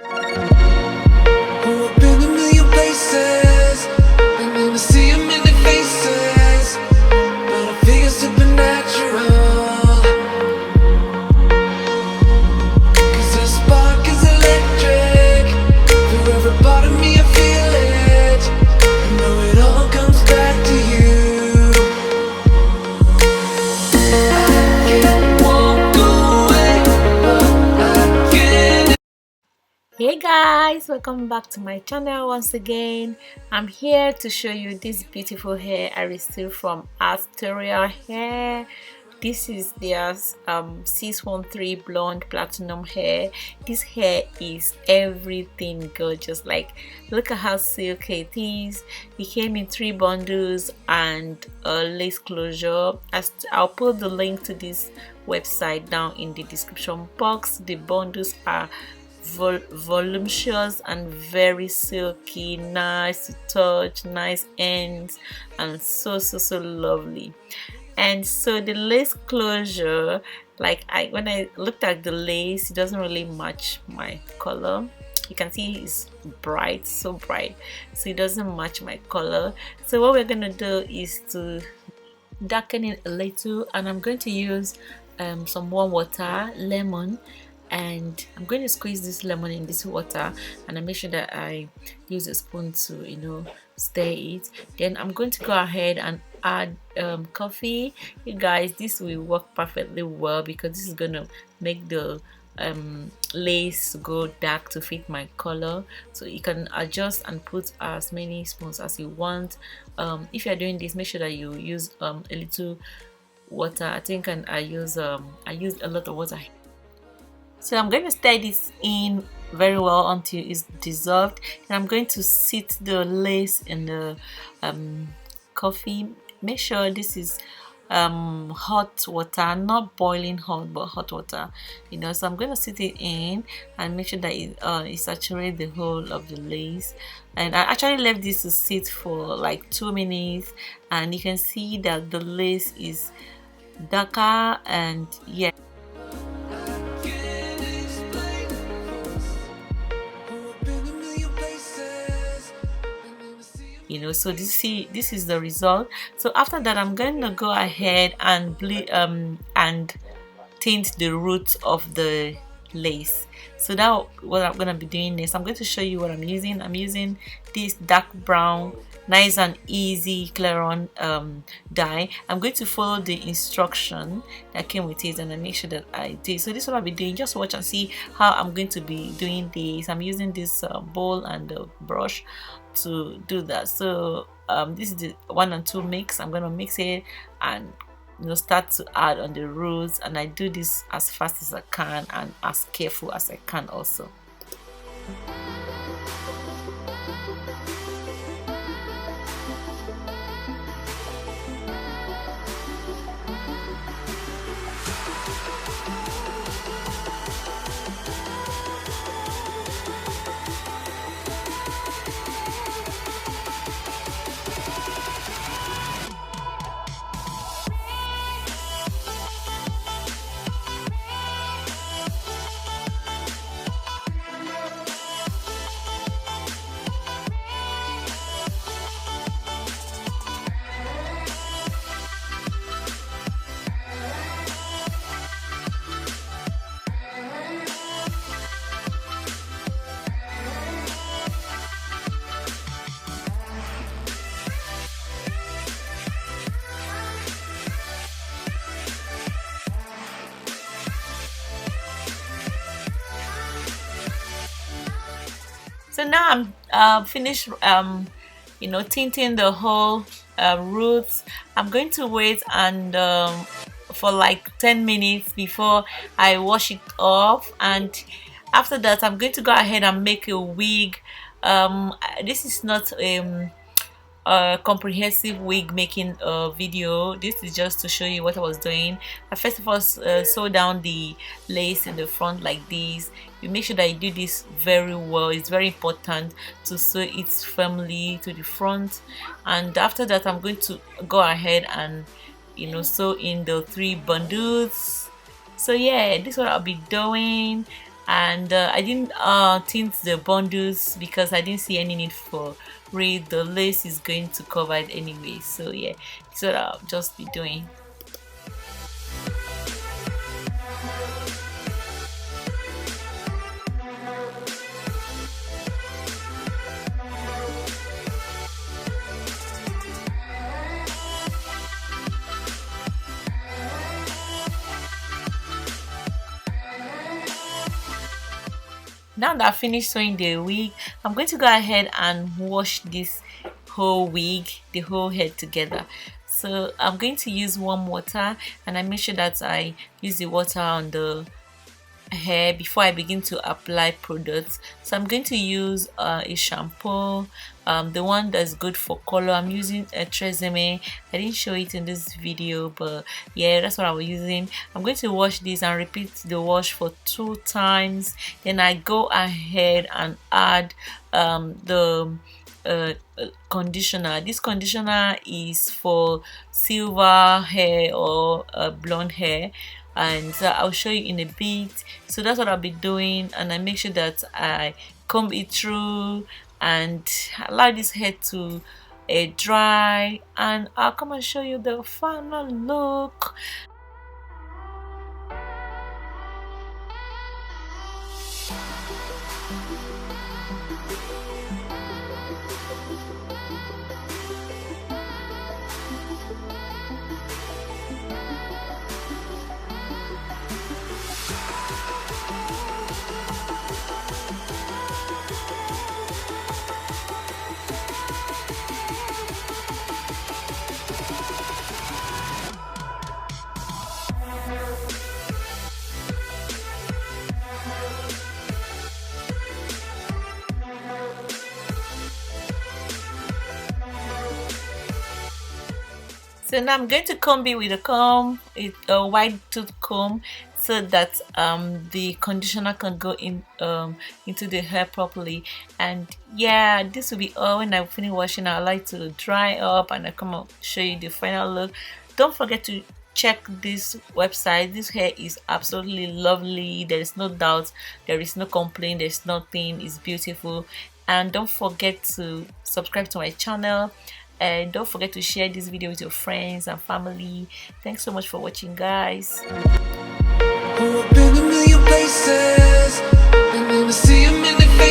Oh, I've been a million places and never see a million faces, but I feel supernatural. Cause the spark is electric. For every part of me I feel it. I know it all comes back to you. I can walk away, but I can't. Hey guys, welcome back to my channel once again. I'm here to show you this beautiful hair I received from Asteria hair. This is their 613 blonde platinum hair. This hair is everything gorgeous. Like, look at how silky it is. It came in 3 bundles and a lace closure. I'll put the link to this website down in the description box. The bundles are voluptuous and very silky, nice to touch, nice ends, and so lovely. And so the lace closure, like when I looked at the lace, it doesn't really match my color. You can see it's bright, so bright, so it doesn't match my color. So what we're gonna do is to darken it a little, and I'm going to use some warm water, lemon, and I'm going to squeeze this lemon in this water, and I make sure that I use a spoon to stir it. Then I'm going to go ahead and add coffee. You guys, this will work perfectly well because this is gonna make the lace go dark to fit my color. So you can adjust and put as many spoons as you want. If you're doing this, make sure that you use a little water. I think I used a lot of water. So I'm going to stir this in very well until it's dissolved, and I'm going to sit the lace in the coffee. Make sure this is hot water, not boiling hot, but hot water, so I'm going to sit it in and make sure that it saturates the whole of the lace. And I actually left this to sit for like 2 minutes, and you can see that the lace is darker, and yeah, so this is the result. So after that, I'm going to go ahead and and tint the roots of the lace. So that's what I'm going to be doing next. I'm going to show you what I'm using. I'm using this dark brown, nice and easy Clairon dye. I'm going to follow the instruction that came with it, and I make sure that I did. So this is what I'll be doing. Just watch and see how I'm going to be doing this. I'm using this bowl and the brush to do that. So this is the 1 and 2 mix. I'm going to mix it and start to add on the roots, and I do this as fast as I can and as careful as I can also. So now I'm finished tinting the whole roots. I'm going to wait and for like 10 minutes before I wash it off, and after that I'm going to go ahead and make a wig. This is not a comprehensive wig making video. This is just to show you what I was doing. I first of all sew down the lace in the front like this. You make sure that you do this very well. It's very important to sew it firmly to the front, and after that I'm going to go ahead and sew in the 3 bundles. So yeah, this is what I'll be doing, and I didn't tint the bundles because I didn't see any need for it. The lace is going to cover it anyway, so yeah, that's what I'll just be doing. Now that I finished sewing the wig, I'm going to go ahead and wash this whole wig, the whole head together. So I'm going to use warm water, and I make sure that I use the water on the hair before I begin to apply products. So I'm going to use a shampoo, the one that's good for color. I'm using a Tresemme. I didn't show it in this video, but yeah, that's what I was using. I'm going to wash this and repeat the wash for 2 times. Then I go ahead and add the conditioner. This conditioner is for silver hair or blonde hair, and I'll show you in a bit. So that's what I'll be doing, and I make sure that I comb it through and allow this hair to dry, and I'll come and show you the final look. So now I'm going to comb it with a comb, a wide tooth comb, so that the conditioner can go in into the hair properly. And yeah, this will be all. When I finish washing, I like to dry up and I come up show you the final look. Don't forget to check this website. This hair is absolutely lovely. There is no doubt, there is no complaint, there's nothing. It's beautiful. And don't forget to subscribe to my channel, and don't forget to share this video with your friends and family. Thanks so much for watching, guys. Oh, I've been a million places and never see 'em in the face.